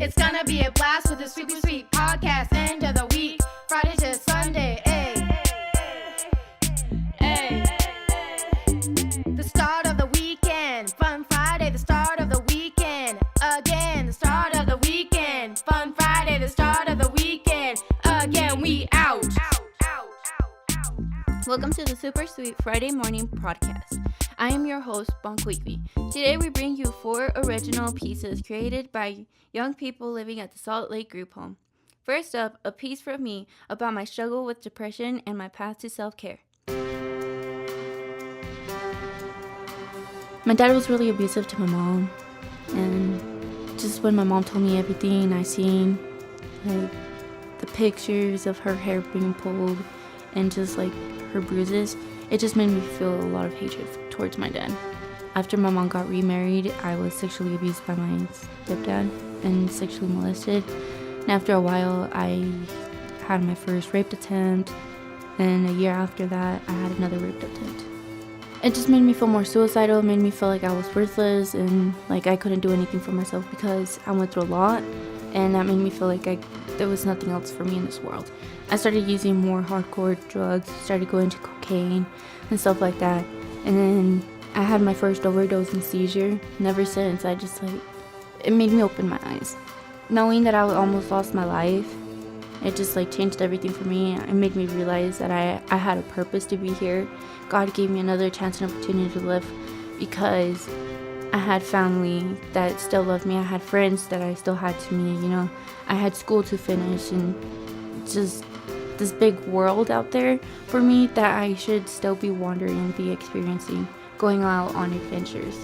It's gonna be a blast with a super sweet podcast. End of the week, Friday to Sunday. Ay. Ay. The start of the weekend, fun Friday. The start of the weekend, again. The start of the weekend, fun Friday. The start of the weekend, again. We out. Welcome to the Super Sweet Friday Morning Podcast. I am your host, Bonquikvi. Today we bring you 4 original pieces created by young people living at the Salt Lake Group Home. First up, a piece from me about my struggle with depression and my path to self-care. My dad was really abusive to my mom, and just when my mom told me everything I seen, like the pictures of her hair being pulled and just like her bruises, it just made me feel a lot of hatred towards my dad. After my mom got remarried, I was sexually abused by my stepdad and sexually molested. And after a while, I had my first rape attempt, and a year after that, I had another rape attempt. It just made me feel more suicidal. It made me feel like I was worthless and like I couldn't do anything for myself because I went through a lot, and that made me feel like there was nothing else for me in this world. I started using more hardcore drugs, started going to cocaine and stuff like that. And then I had my first overdose and seizure. And ever since, it made me open my eyes. Knowing that I almost lost my life, it just changed everything for me. It made me realize that I had a purpose to be here. God gave me another chance and opportunity to live because I had family that still loved me. I had friends that I still had to meet, I had school to finish, and just this big world out there for me that I should still be wandering and be experiencing, going out on adventures.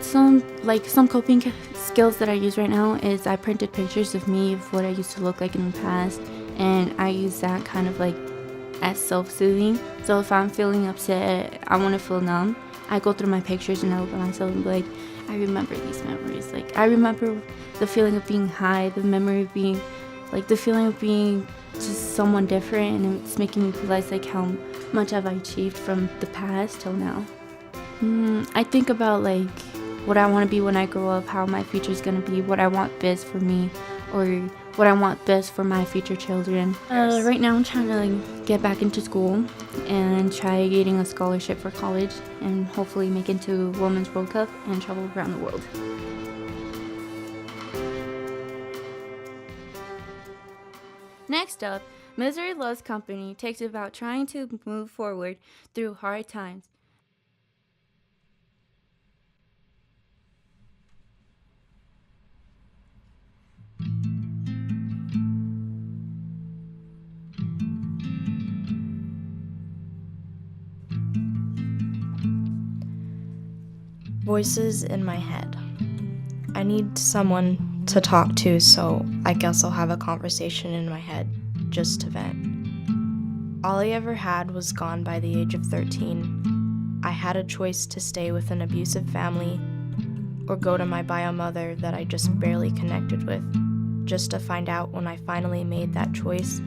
Some coping skills that I use right now is I printed pictures of me of what I used to look like in the past, and I use that kind of as self-soothing. So if I'm feeling upset, I want to feel numb, I go through my pictures and I look at myself and be like, I remember these memories. I remember the feeling of being high, the memory of being, the feeling of being just someone different, and it's making me realize how much have I achieved from the past till now. I think about what I want to be when I grow up, how my future is going to be, what I want best for me, or what I want best for my future children. Right now I'm trying to get back into school and try getting a scholarship for college and hopefully make it to Women's World Cup and travel around the world. Next up, Misery Loves Company takes about trying to move forward through hard times. Voices in my head. I need someone to talk to, so I guess I'll have a conversation in my head just to vent. All I ever had was gone by the age of 13. I had a choice to stay with an abusive family or go to my bio mother that I just barely connected with, just to find out when I finally made that choice,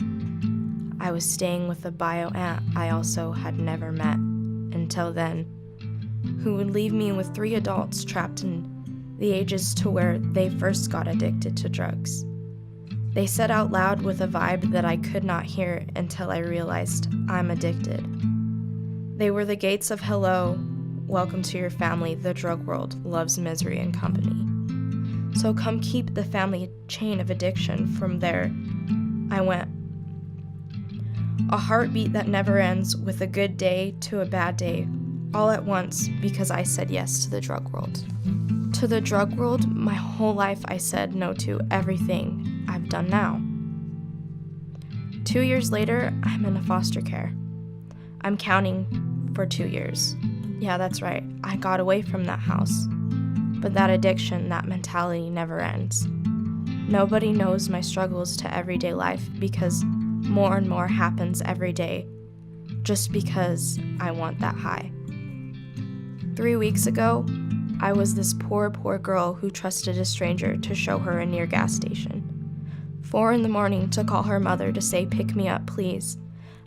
I was staying with a bio aunt I also had never met until then, who would leave me with 3 adults trapped in the ages to where they first got addicted to drugs. They said out loud with a vibe that I could not hear until I realized I'm addicted. They were the gates of hello, welcome to your family, the drug world loves Misery and Company. So come keep the family chain of addiction. From there, I went. A heartbeat that never ends, with a good day to a bad day, all at once because I said yes to the drug world. To the drug world, my whole life I said no to everything I've done now. 2 years later, I'm in a foster care. I'm counting for 2 years. Yeah, that's right, I got away from that house. But that addiction, that mentality never ends. Nobody knows my struggles to everyday life because more and more happens every day just because I want that high. 3 weeks ago, I was this poor girl who trusted a stranger to show her a near gas station. 4 a.m. to call her mother to say, pick me up, please.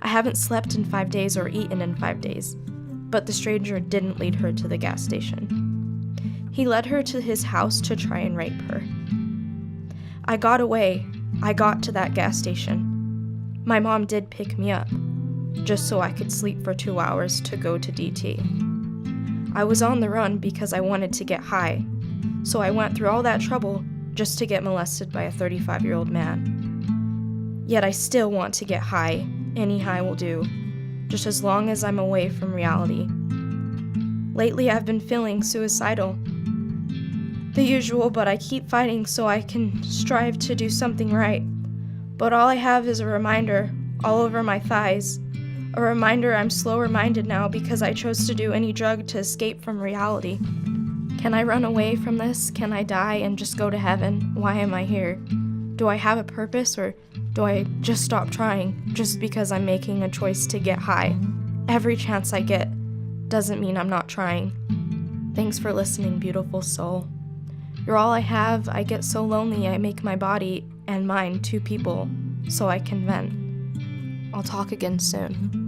I haven't slept in 5 days or eaten in 5 days. But the stranger didn't lead her to the gas station. He led her to his house to try and rape her. I got away. I got to that gas station. My mom did pick me up, just so I could sleep for 2 hours to go to DT. I was on the run because I wanted to get high, so I went through all that trouble just to get molested by a 35-year-old man. Yet I still want to get high. Any high will do, just as long as I'm away from reality. Lately I've been feeling suicidal. The usual, but I keep fighting so I can strive to do something right. But all I have is a reminder all over my thighs. A reminder I'm slower-minded now because I chose to do any drug to escape from reality. Can I run away from this? Can I die and just go to heaven? Why am I here? Do I have a purpose, or do I just stop trying just because I'm making a choice to get high? Every chance I get doesn't mean I'm not trying. Thanks for listening, beautiful soul. You're all I have. I get so lonely I make my body and mind two people so I can vent. I'll talk again soon.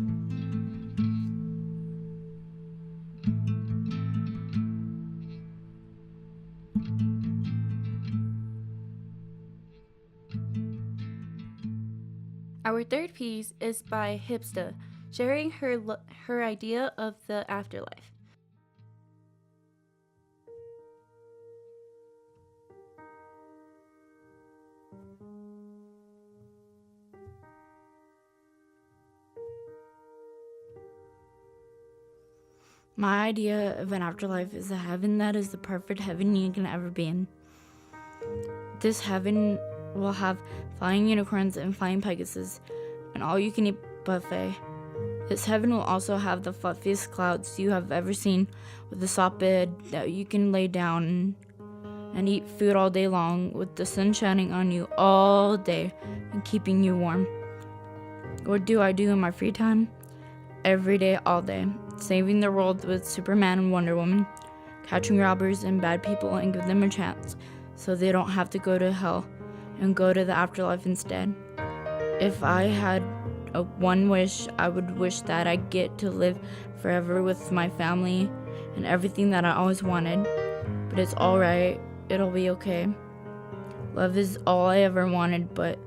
Our third piece is by Hipsta, sharing her idea of the afterlife. My idea of an afterlife is a heaven that is the perfect heaven you can ever be in. This heaven will have flying unicorns and flying Pegasus, and all-you-can-eat buffet. This heaven will also have the fluffiest clouds you have ever seen, with a soft bed that you can lay down and eat food all day long, with the sun shining on you all day and keeping you warm. What do I do in my free time? Every day, all day. Saving the world with Superman and Wonder Woman, catching robbers and bad people and give them a chance so they don't have to go to hell and go to the afterlife instead. If I had one wish, I would wish that I get to live forever with my family and everything that I always wanted. But it's alright, it'll be okay. Love is all I ever wanted, but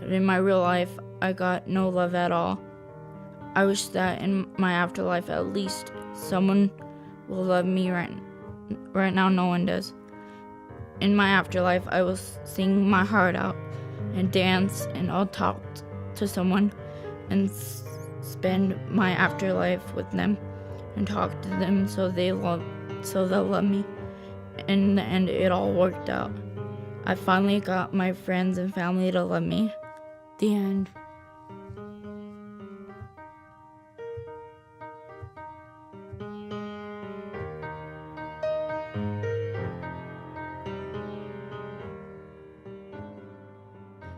in my real life, I got no love at all. I wish that in my afterlife, at least someone will love me right now. No one does. In my afterlife, I will sing my heart out and dance, and I'll talk to someone and spend my afterlife with them and talk to them so they'll love me. In the end, it all worked out. I finally got my friends and family to love me. The end.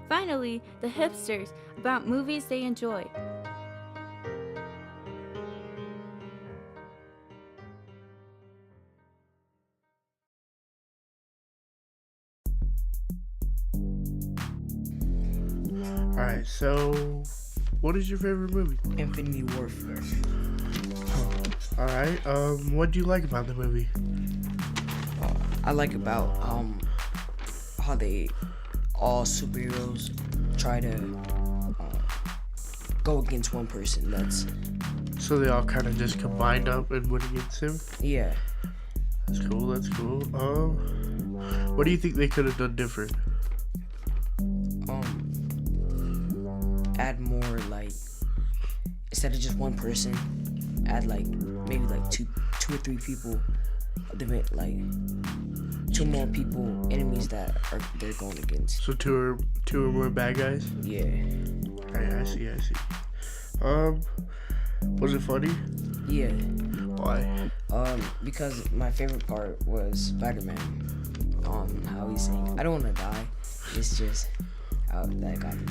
Finally, the hipsters, about movies they enjoy. Alright, so what is your favorite movie? Infinity Warfare. Alright, what do you like about the movie? I like about how they all superheroes try to go against one person. So they all kind of just combined up and went against him? Yeah. That's cool. What do you think they could have done different? Add more, like, instead of just one person, add like maybe like two or three people, like 2 more people, enemies that they're going against. So two or more bad guys? Yeah. I see. Was it funny? Yeah. Why? Because my favorite part was Spider-Man. How he's saying, "I don't want to die." It's just how that got me.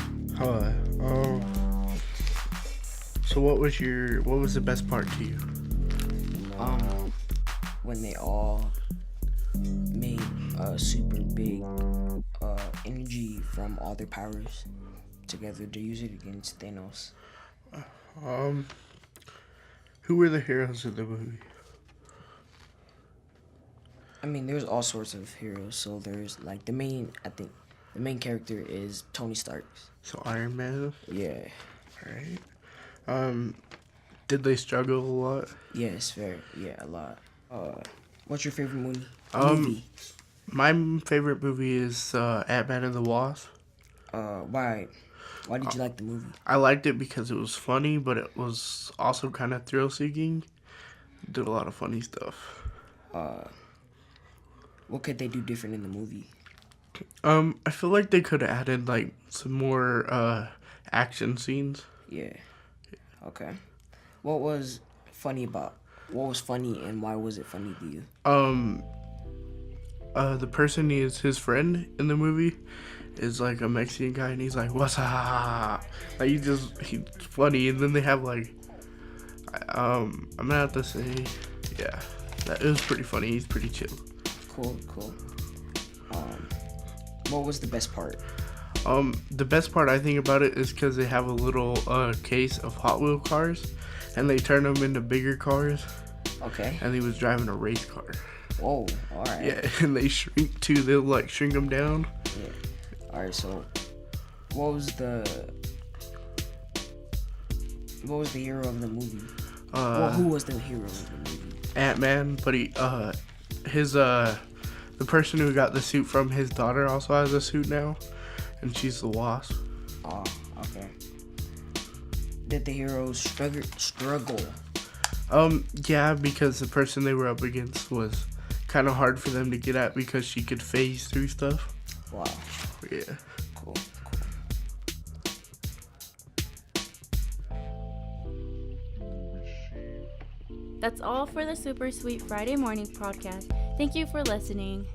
So what was the best part to you? When they all made a super big energy from all their powers together to use it against Thanos. Who were the heroes in the movie? I mean, there's all sorts of heroes. So there's like the main The main character is Tony Stark. So Iron Man. Yeah. Right. Did they struggle a lot? Yes, very. Yeah, a lot. What's your favorite movie? My favorite movie is Ant-Man and the Wasp. Why? Why did you like the movie? I liked it because it was funny, but it was also kind of thrill-seeking. Did a lot of funny stuff. What could they do different in the movie? I feel like they could have added like some more action scenes. Yeah. Okay. What was funny and why was it funny to you? The person he is his friend in the movie is like a Mexican guy, and he's like, "What's up?" Like he's funny, and then they have like, I'm gonna have to say, yeah, it was pretty funny. He's pretty chill. Cool. What was the best part? The best part I think about it is because they have a little case of Hot Wheel cars, and they turn them into bigger cars. Okay. And he was driving a race car. Whoa. All right. Yeah, and they shrink too. They'll like shrink them down. Yeah. All right. So, what was the hero of the movie? Who was the hero of the movie? Ant-Man, but the person who got the suit from his daughter also has a suit now, and she's the Wasp. Oh, okay. Did the heroes struggle? Yeah, because the person they were up against was kind of hard for them to get at because she could phase through stuff. Wow. Yeah. Cool. That's all for the Super Sweet Friday Morning podcast. Thank you for listening.